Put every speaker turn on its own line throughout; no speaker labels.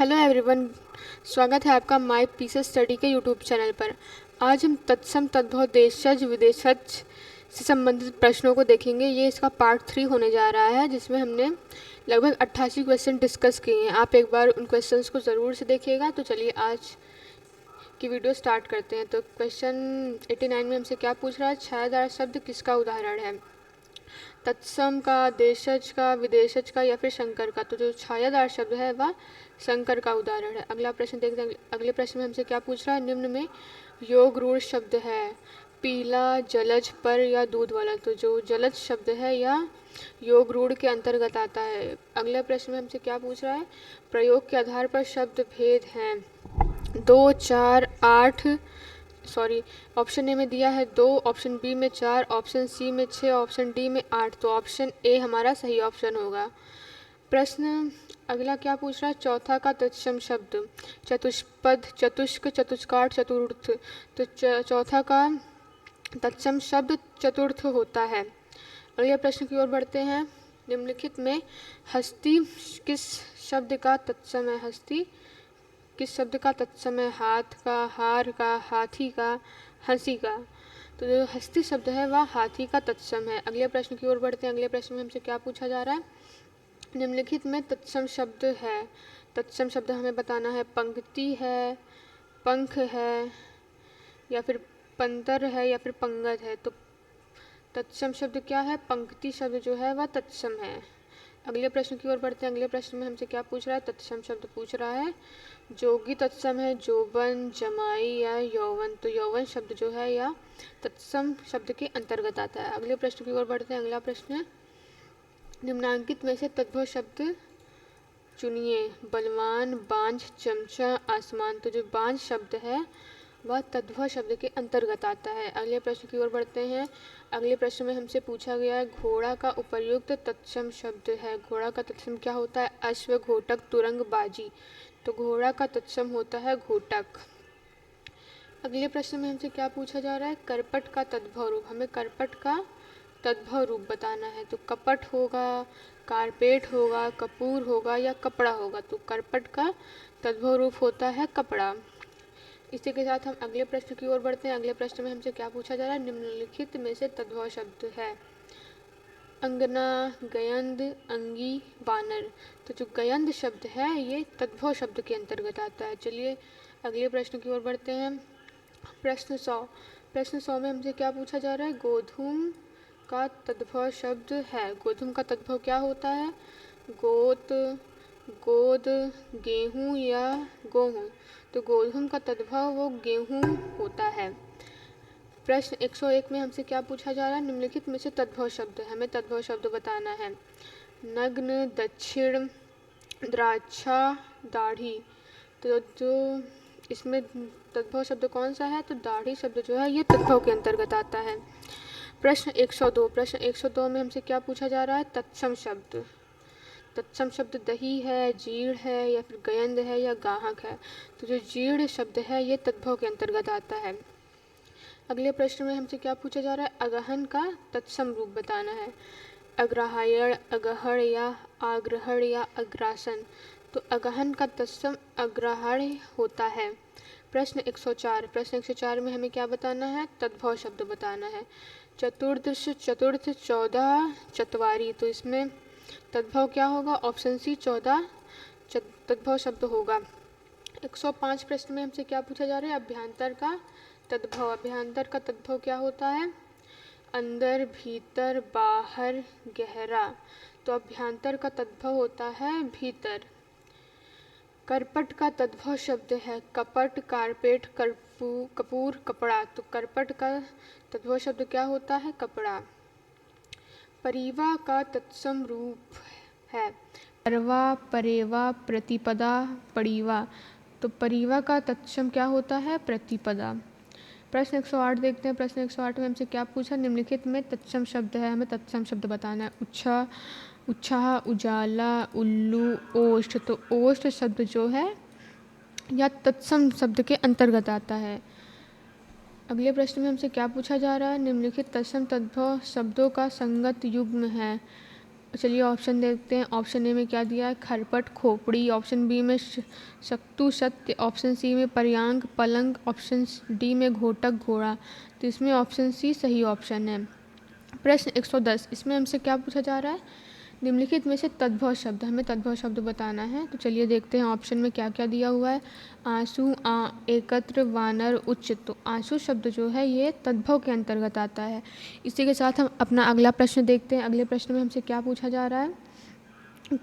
Hello everyone, स्वागत है आपका माय पीसेस स्टडी के यूट्यूब चैनल पर। आज हम तत्सम तद्भव देशज विदेशज से संबंधित प्रश्नों को देखेंगे। ये इसका पार्ट 3 होने जा रहा है, जिसमें हमने लगभग 88 क्वेश्चन डिस्कस किए हैं। आप एक बार उन क्वेश्चंस को ज़रूर से देखिएगा। तो चलिए आज की वीडियो स्टार्ट करते हैं। तो क्वेश्चन 89 में हमसे क्या पूछ रहा है? छायादार शब्द किसका उदाहरण है? तत्सम का, देशज का, विदेशज का या फिर शंकर का? तो जो छायादार शब्द है वह शंकर का उदाहरण है। अगला प्रश्न देखते हैं। अगले प्रश्न में हमसे क्या पूछ रहा है? निम्न में योग रूढ़ शब्द है, पीला, जलज, पर या दूध वाला? तो जो जलज शब्द है यह योग रूढ़ के अंतर्गत आता है। अगले प्रश्न में हमसे क्या पूछ रहा है? प्रयोग के आधार पर शब्द भेद हैं 2, 4, 8। ऑप्शन ए में दिया है 2, ऑप्शन बी में 4, ऑप्शन सी में 6, ऑप्शन डी में 8। तो ऑप्शन ए हमारा सही ऑप्शन होगा। प्रश्न अगला क्या पूछ रहा है? चौथा का तत्सम शब्द चतुष्पद, चतुष्क, चतुष्काठ, चतुर्थ। तो चौथा का तत्सम शब्द चतुर्थ होता है। अगले प्रश्न की ओर बढ़ते हैं। निम्नलिखित में हस्ती किस शब्द का तत्सम है? हस्ती किस शब्द का तत्सम है? हाथ का, हार का, हाथी का, हंसी का? तो जो हस्ती शब्द है वह हाथी का तत्सम है। अगले प्रश्न की ओर बढ़ते हैं। अगले प्रश्न में हमसे क्या पूछा जा रहा है? निम्नलिखित में तत्सम शब्द है। तत्सम शब्द हमें बताना है। पंक्ति है, पंख है, या फिर पंतर है, या फिर पंगत है? तो तत्सम शब्द क्या है? पंक्ति शब्द जो है वह तत्सम है। अगले प्रश्न की ओर बढ़ते हैं। अगले प्रश्न में हमसे क्या पूछ रहा है? तत्सम शब्द पूछ रहा है जोगी तत्सम है जोबन, जमाई या यौवन? तो यौवन शब्द जो है यह तत्सम शब्द के अंतर्गत आता है। अगले प्रश्न की ओर बढ़ते हैं। अगला प्रश्न है निम्नांकित में से तद्भव शब्द चुनिए। बलवान, बांझ, चमचा, आसमान। तो जो बांझ शब्द है वह तद्भव शब्द के अंतर्गत आता है। अगले प्रश्न की ओर बढ़ते हैं। अगले प्रश्न में हमसे पूछा गया है घोड़ा का उपर्युक्त तत्सम शब्द है। घोड़ा का तत्सम क्या होता है? अश्व, घोटक, तुरंग, बाजी। तो घोड़ा का तत्सम होता है घोटक। अगले प्रश्न में हमसे क्या पूछा जा रहा है? करपट का तद्भव रूप। हमें करपट का तद्भव रूप बताना है। तो कपट होगा, कारपेट होगा, कपूर होगा या कपड़ा होगा? तो करपट का तद्भव रूप होता है कपड़ा। इसी के साथ हम अगले प्रश्न की ओर बढ़ते हैं। अगले प्रश्न में हमसे क्या पूछा जा रहा है? निम्नलिखित में से तद्भव शब्द है अंगना, गयंद, अंगी, बानर। तो जो गयंद शब्द है ये तद्भव शब्द के अंतर्गत आता है। चलिए अगले प्रश्न की ओर बढ़ते हैं। प्रश्न 100। प्रश्न 100 में हमसे क्या पूछा जा रहा है? गोधूम का तद्भव शब्द है। गोधूम का तद्भव क्या होता है? गोत, गोद, गेहूँ या गेहूँ? तो गोधूम का तद्भव वो गेहूँ होता है। प्रश्न 101 में हमसे क्या पूछा जा रहा है? निम्नलिखित में से तद्भव शब्द है। हमें तद्भव शब्द बताना है। नग्न, दक्षिण, द्राक्षा, दाढ़ी। तो जो इसमें तद्भव शब्द कौन सा है? तो दाढ़ी शब्द जो है ये तद्भव के अंतर्गत आता है। प्रश्न 102। प्रश्न 102 में हमसे क्या पूछा जा रहा है? तत्सम शब्द। तत्सम शब्द दही है, जीर्ण है, या फिर गयंद है या गाहक है? तो जो जीर्ण शब्द है ये तद्भव के अंतर्गत आता है। अगले प्रश्न में हमसे क्या पूछा जा रहा है? अगहन का तत्सम रूप बताना है। अग्रहायण, अगहण या आग्रहण या अग्रासन? तो अगहन का तत्सम अग्रहण होता है। प्रश्न 104। प्रश्न 104 में हमें क्या बताना है? तद्भव शब्द बताना है। चतुर्दश, चतुर्थ, 14, चतवारी। तो इसमें तद्भव क्या होगा? ऑप्शन सी 14 तद्भव शब्द होगा। 105 प्रश्न में हमसे क्या पूछा जा रहा है? अभ्यंतर का तद्भव। अभ्यंतर का तद्भव क्या होता है? अंदर, भीतर, बाहर, गहरा। तो अभ्यंतर का तद्भव होता है भीतर। करपट का तद्भव शब्द है कपट, कारपेट, कपूर, कपड़ा। तो करपट का तद्भव शब्द क्या होता है? कपड़ा। परिवा का तत्सम रूप है परवा, परेवा, प्रतिपदा, पड़ीवा। तो परिवा का तत्सम क्या होता है? प्रतिपदा। प्रश्न 108 देखते हैं। प्रश्न 108 में हमसे क्या पूछा? निम्नलिखित में तत्सम शब्द है। हमें तत्सम शब्द बताना है। उत्साह, उजाला, उल्लू, ओष्ठ। तो ओष्ठ शब्द जो है या तत्सम शब्द के अंतर्गत आता है। अगले प्रश्न में हमसे क्या पूछा जा रहा है? निम्नलिखित तत्सम तद्भव शब्दों का संगत युग्म है चलिए ऑप्शन देखते हैं। ऑप्शन ए में क्या दिया है, खरपट खोपड़ी। ऑप्शन बी में शक्तु सत्य। ऑप्शन सी में पर्यांग पलंग। ऑप्शन डी में घोटक घोड़ा। तो इसमें ऑप्शन सी सही ऑप्शन है। प्रश्न 110, इसमें हमसे क्या पूछा जा रहा है, निम्नलिखित में से तद्भव शब्द, हमें तद्भव शब्द बताना है। तो चलिए देखते हैं ऑप्शन में क्या क्या दिया हुआ है। आंसू, एकत्र, वानर, उच्च। तो आंसू शब्द जो है ये तद्भव के अंतर्गत आता है। इसी के साथ हम अपना अगला प्रश्न देखते हैं। अगले प्रश्न में हमसे क्या पूछा जा रहा है,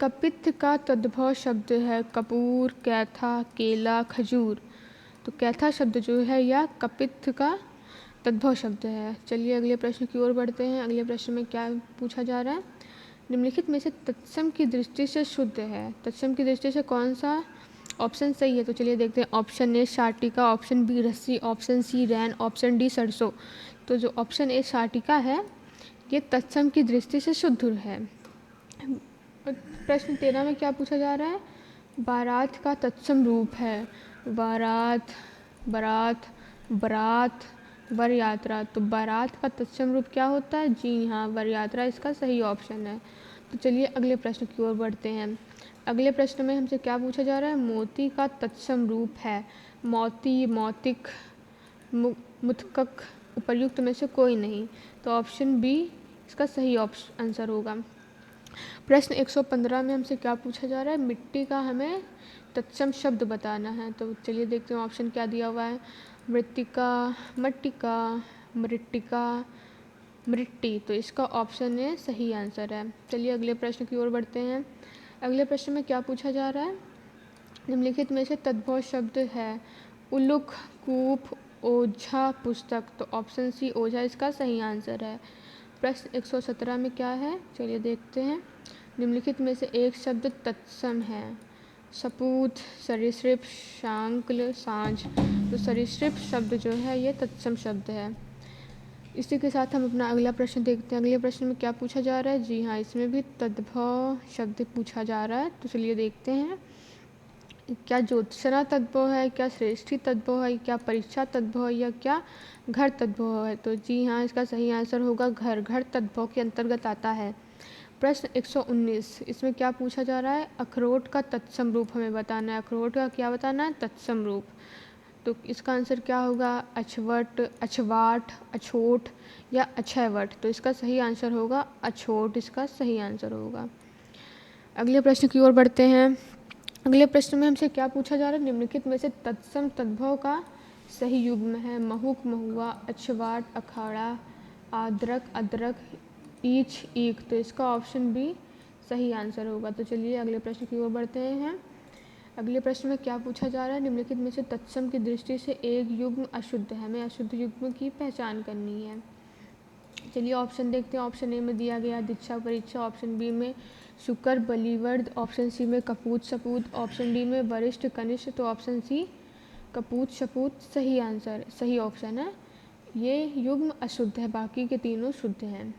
कपित्थ का तद्भव शब्द है कपूर, कैथा, केला, खजूर। तो कैथा शब्द जो है यह कपित्थ का तद्भव शब्द है। चलिए अगले प्रश्न की ओर बढ़ते हैं। अगले प्रश्न में क्या पूछा जा रहा है, निम्नलिखित में से तत्सम की दृष्टि से शुद्ध है। तत्सम की दृष्टि से कौन सा ऑप्शन सही है। तो चलिए देखते हैं। ऑप्शन ए शाटिका। ऑप्शन बी रस्सी। ऑप्शन सी रैन। ऑप्शन डी सरसों। तो जो ऑप्शन ए शाटिका है ये तत्सम की दृष्टि से शुद्ध है। प्रश्न 13 में क्या पूछा जा रहा है, बारात का तत्सम रूप है बारात, बरात, बरात, वर यात्रा। तो बारात का तत्सम रूप क्या होता है, जी हाँ वर यात्रा इसका सही ऑप्शन है। तो चलिए अगले प्रश्न की ओर बढ़ते हैं। अगले प्रश्न में हमसे क्या पूछा जा रहा है, मोती का तत्सम रूप है मोती, मौतिक, मुतकक। उपर्युक्त में से कोई नहीं। तो ऑप्शन बी इसका सही आंसर होगा। प्रश्न 115 में हमसे क्या पूछा जा रहा है, मिट्टी का हमें तत्सम शब्द बताना है। तो चलिए देखते हैं ऑप्शन क्या दिया हुआ है, मृत्तिका, मट्टिका, मृट्टिका, मृट्टी। तो इसका ऑप्शन ए सही आंसर है। चलिए अगले प्रश्न की ओर बढ़ते हैं। अगले प्रश्न में क्या पूछा जा रहा है, निम्नलिखित में से तद्भव शब्द है उलुख, कूप, ओझा, पुस्तक। तो ऑप्शन सी ओझा इसका सही आंसर है। प्रश्न 117 में क्या है, चलिए देखते हैं। निम्नलिखित में से एक शब्द तत्सम है सपूत, सरीसृप, शांक्ल, सांझ। तो सरीसृप शब्द जो है ये तत्सम शब्द है। इसी के साथ हम अपना अगला प्रश्न देखते हैं। अगले प्रश्न में क्या पूछा जा रहा है, जी हाँ इसमें भी तद्भव शब्द पूछा जा रहा है। तो चलिए देखते हैं, क्या ज्योत्सना तद्भव है, क्या श्रेष्ठी तद्भव है, क्या परीक्षा तद्भव है, या क्या घर तद्भव है। तो जी हाँ इसका सही आंसर होगा घर। घर तद्भव के अंतर्गत आता है। प्रश्न 119, इसमें क्या पूछा जा रहा है, अखरोट का तत्सम रूप हमें बताना है। अखरोट का क्या बताना है, तत्सम रूप। तो इसका आंसर क्या होगा, अछवट, अछवाट, अछोट या अक्षयवट। तो इसका सही आंसर होगा अछोट, इसका सही आंसर होगा। अगले प्रश्न की ओर बढ़ते हैं। अगले प्रश्न में हमसे क्या पूछा जा रहा है, निम्नलिखित में से तत्सम तद्भव का सही युग्म है महुक, महुआ, अछवाट, अखाड़ा, आद्रक, अदरक, ईच, ईख। तो इसका ऑप्शन बी सही आंसर होगा। तो चलिए अगले प्रश्न की ओर बढ़ते हैं। अगले प्रश्न में क्या पूछा जा रहा है, निम्नलिखित में से तत्सम की दृष्टि से एक युग्म अशुद्ध है, हमें अशुद्ध युग्म की पहचान करनी है। चलिए ऑप्शन देखते हैं। ऑप्शन ए में दिया गया दीक्षा, परीक्षा। ऑप्शन बी में शुकर, बलिवर्द। ऑप्शन सी में कपूत, सपूत। ऑप्शन डी में वरिष्ठ, कनिष्ठ। तो ऑप्शन सी कपूत, सपूत सही आंसर, सही ऑप्शन है। ये युग्म अशुद्ध है, बाकी के तीनों शुद्ध हैं।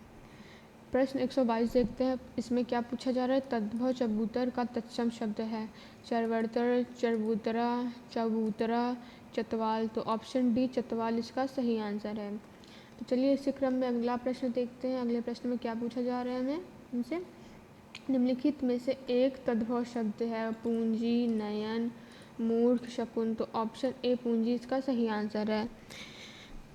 प्रश्न 122 देखते हैं। इसमें क्या पूछा जा रहा है, तद्भव चबूतर का तत्सम शब्द है चरवर्तर, चरबूतरा, चबूतरा, चतवाल। तो ऑप्शन डी चतवाल इसका सही आंसर है। तो चलिए इसी क्रम में अगला प्रश्न देखते हैं। अगले प्रश्न में क्या पूछा जा रहा है हमें हमसे, निम्नलिखित में से एक तद्भव शब्द है पूंजी, नयन, मूर्ख, शकुन। तो ऑप्शन ए पूंजी इसका सही आंसर है।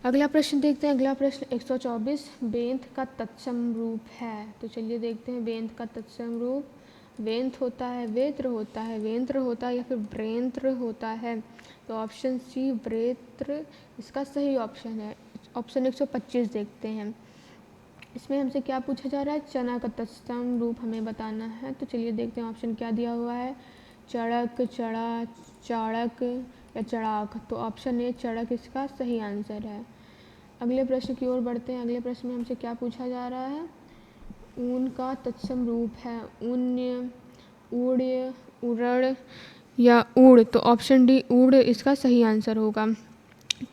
अगला प्रश्न देखते हैं। अगला प्रश्न 124, बेंत का तत्सम रूप है। तो चलिए देखते हैं बेंत का तत्सम रूप। वेंत होता है, वेत्र होता है, वेंत्र होता है, या फिर ब्रेंत्र होता है। तो ऑप्शन सी ब्रेत्र इसका सही ऑप्शन है। ऑप्शन 125 देखते हैं। इसमें हमसे क्या पूछा जा रहा है, चना का तत्सम रूप हमें बताना है। तो चलिए देखते हैं ऑप्शन क्या दिया हुआ है, चड़क, चड़ा, चाड़क या चड़ाक। तो ऑप्शन ए चड़क इसका सही आंसर है। अगले प्रश्न की ओर बढ़ते हैं। अगले प्रश्न में हमसे क्या पूछा जा रहा है, ऊन का तत्सम रूप है ऊन्य, ऊड्य, उड़ड़ या ऊड़। तो ऑप्शन डी ऊड़ इसका सही आंसर होगा।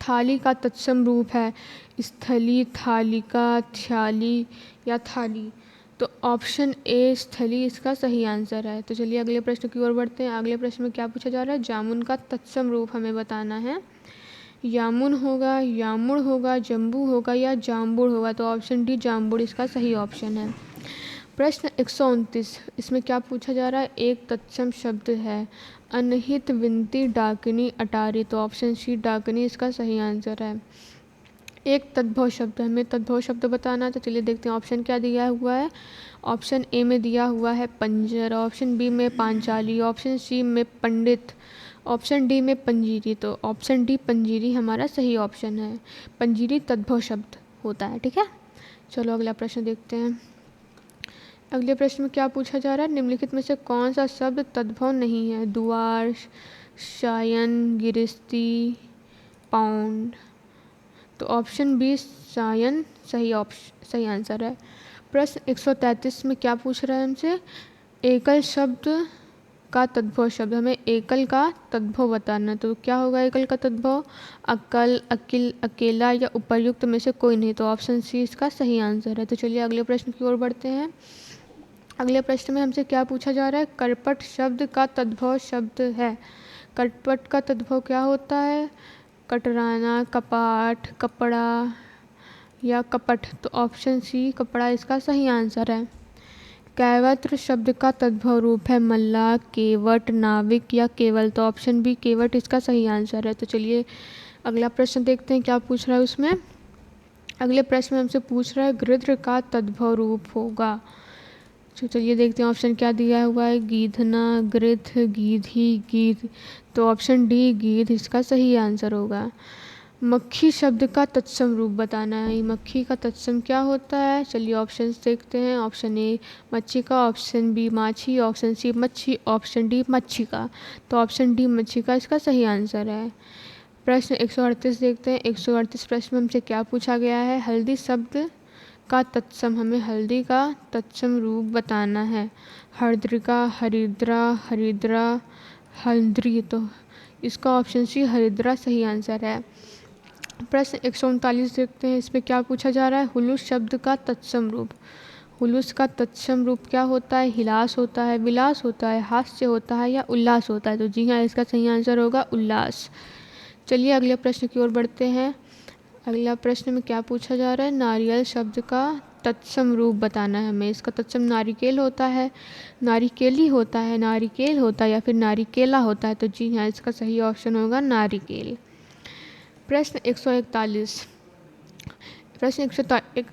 थाली का तत्सम रूप है स्थली, थालिका, थ्याली या थाली। तो ऑप्शन ए स्थली इसका सही आंसर है। तो चलिए अगले प्रश्न की ओर बढ़ते हैं। अगले प्रश्न में क्या पूछा जा रहा है, जामुन का तत्सम रूप हमें बताना है। यामुन होगा, यामुड़ होगा, जम्बू होगा या जाम्बुड़ होगा। तो ऑप्शन डी जाम्बुड़ इसका सही ऑप्शन है। प्रश्न 129, इसमें क्या पूछा जा रहा है? एक तत्सम शब्द है, अनहित विनती डाकिनी अटारी। तो ऑप्शन सी डाकिनी इसका सही आंसर है। एक तद्भव शब्द, हमें तद्भव शब्द बताना है, तो चलिए देखते हैं ऑप्शन क्या दिया हुआ है। ऑप्शन ए में दिया हुआ है पंजर, ऑप्शन बी में पांचाली, ऑप्शन सी में पंडित, ऑप्शन डी में पंजीरी। तो ऑप्शन डी पंजीरी हमारा सही ऑप्शन है। पंजीरी तद्भव शब्द होता है। ठीक है, चलो अगला प्रश्न देखते हैं। अगले प्रश्न में क्या पूछा जा रहा है? निम्नलिखित में से कौन सा शब्द तद्भव नहीं है? दुआर, शायन, गिरस्ती, पाउंड। तो ऑप्शन बी शायन सही आंसर है। प्रश्न 133 में क्या पूछ रहा है हमसे? एकल शब्द का तद्भव शब्द, हमें एकल का तद्भव बताना। तो क्या होगा एकल का तद्भव? अकल, अकिल, अकेला या उपर्युक्त में से कोई नहीं। तो ऑप्शन सी इसका सही आंसर है। तो चलिए अगले प्रश्न की ओर बढ़ते हैं। अगले प्रश्न में हमसे क्या पूछा जा रहा है? करपट शब्द का तद्भव शब्द है। करपट का तद्भव क्या होता है? कटराना, कपाट, कपड़ा या कपट। तो ऑप्शन सी कपड़ा इसका सही आंसर है। कैवत्र शब्द का तद्भव रूप है मल्ला, केवट, नाविक या केवल। तो ऑप्शन बी केवट इसका सही आंसर है। तो चलिए अगला प्रश्न देखते हैं क्या पूछ रहा है उसमें। अगले प्रश्न में हमसे पूछ रहा है गृध्र का तद्भव रूप होगा। तो चलिए देखते हैं ऑप्शन क्या दिया हुआ है। गीधना, गृध, गीधी, गीध। तो ऑप्शन डी गीध इसका सही आंसर होगा। मक्खी शब्द का तत्सम रूप बताना है। मक्खी का तत्सम क्या होता है? चलिए ऑप्शंस देखते हैं। ऑप्शन ए मच्छिका, ऑप्शन बी माछी, ऑप्शन सी मच्छी, ऑप्शन डी मच्छिका। तो ऑप्शन डी मच्छिका इसका सही आंसर है। प्रश्न 138 देखते हैं। 138 प्रश्न में हमसे क्या पूछा गया है? हल्दी शब्द का तत्सम, हमें हल्दी का तत्सम रूप बताना है। हरिद्रिका, हरिद्रा, हरिद्रा, हल्द्री। तो इसका ऑप्शन सी हरिद्रा सही आंसर है। प्रश्न 139 देखते हैं। इसमें क्या पूछा जा रहा है? हुलूस शब्द का तत्सम रूप। हुलूस का तत्सम रूप क्या होता है? हिलास होता है, विलास होता है, हास्य होता है या उल्लास होता है। तो जी हाँ, इसका सही आंसर होगा उल्लास। चलिए अगले प्रश्न की ओर बढ़ते हैं। अगला प्रश्न में क्या पूछा जा रहा है? नारियल शब्द का तत्सम रूप बताना है हमें। इसका तत्सम नारिकेल होता है, नारिकेली होता है, नारिकेल होता है या फिर नारिकेला होता है। तो जी हाँ, इसका सही ऑप्शन होगा नारिकेल। प्रश्न 141, प्रश्न 141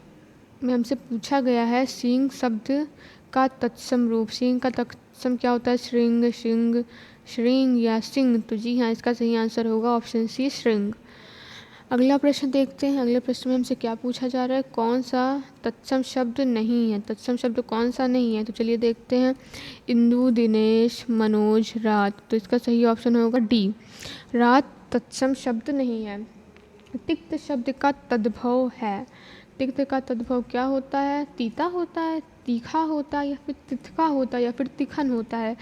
में हमसे पूछा गया है सींग शब्द का तत्सम रूप। सींग का तत्सम क्या होता है? श्रृंग, सिंह, श्रृंग या सिंह। तो जी हाँ, इसका सही आंसर होगा ऑप्शन सी श्रृंग। अगला प्रश्न देखते हैं। अगले प्रश्न में हमसे क्या पूछा जा रहा है? कौन सा तत्सम शब्द नहीं है? तत्सम शब्द कौन सा नहीं है? तो चलिए देखते हैं। इंदु, दिनेश, मनोज, रात। तो इसका सही ऑप्शन होगा डी, रात तत्सम शब्द नहीं है। तिक्त शब्द का तद्भव है। तिक्त का तद्भव क्या होता है? तीता होता है, तीखा होता है या फिर तितका होता है या फिर तिखन होता है।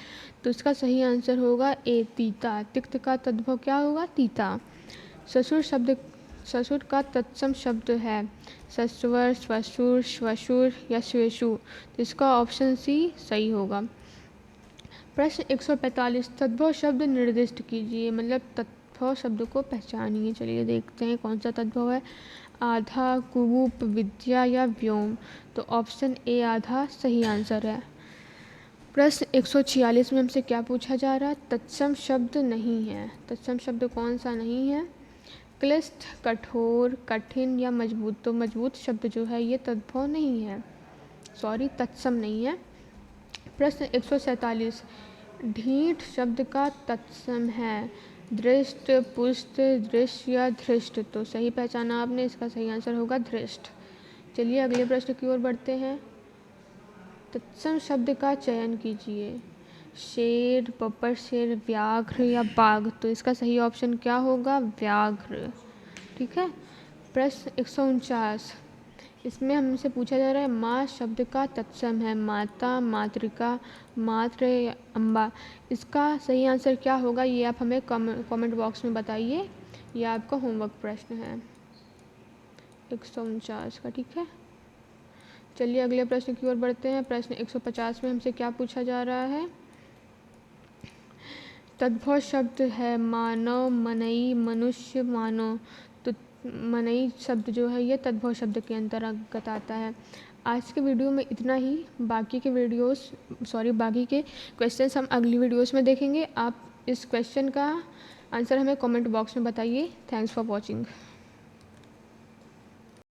तो इसका सही आंसर होगा ए तीता। तिक्त का तद्भव क्या होगा? तीता। ससुर शब्द, ससुर का तत्सम शब्द है सस्वर, स्वसुर, श्वशुर या श्वेशु। तो इसका ऑप्शन सी सही होगा। प्रश्न 145, तद्भव शब्द निर्दिष्ट कीजिए, मतलब तद्भव शब्द को पहचानिए। चलिए देखते हैं कौन सा तद्भव है। आधा, कुरूप, विद्या या व्योम। तो ऑप्शन ए आधा सही आंसर है। प्रश्न 146 में हमसे क्या पूछा जा रहा है? तत्सम शब्द नहीं है। तत्सम शब्द कौन सा नहीं है? क्लिष्ट, कठोर, कठिन या मजबूत। तो मजबूत शब्द जो है ये तद्भव नहीं है, सॉरी तत्सम नहीं है। प्रश्न 147, ढीठ शब्द का तत्सम है दृष्ट, पुष्ट, दृश्य या धृष्ट। तो सही पहचाना आपने, इसका सही आंसर होगा धृष्ट। चलिए अगले प्रश्न की ओर बढ़ते हैं। तत्सम शब्द का चयन कीजिए। शेर, बब्बर शेर, व्याघ्र या बाघ। तो इसका सही ऑप्शन क्या होगा? व्याघ्र। ठीक है। प्रश्न 149, इसमें हमसे पूछा जा रहा है माँ शब्द का तत्सम है माता, मातृका, मातृ या अम्बा। इसका सही आंसर क्या होगा? ये आप हमें कमेंट बॉक्स में बताइए। ये आपका होमवर्क प्रश्न है 149 का। ठीक है, चलिए अगले प्रश्न की ओर बढ़ते हैं। प्रश्न 150 में हमसे क्या पूछा जा रहा है? तद्भव शब्द है मानव, मनई, मनुष्य, मानव। तो मनई शब्द जो है ये तद्भव शब्द के अंतर्गत आता है। आज के वीडियो में इतना ही। बाकी के क्वेश्चंस हम अगली वीडियोस में देखेंगे। आप इस क्वेश्चन का आंसर हमें कमेंट बॉक्स में बताइए। Thanks for watching.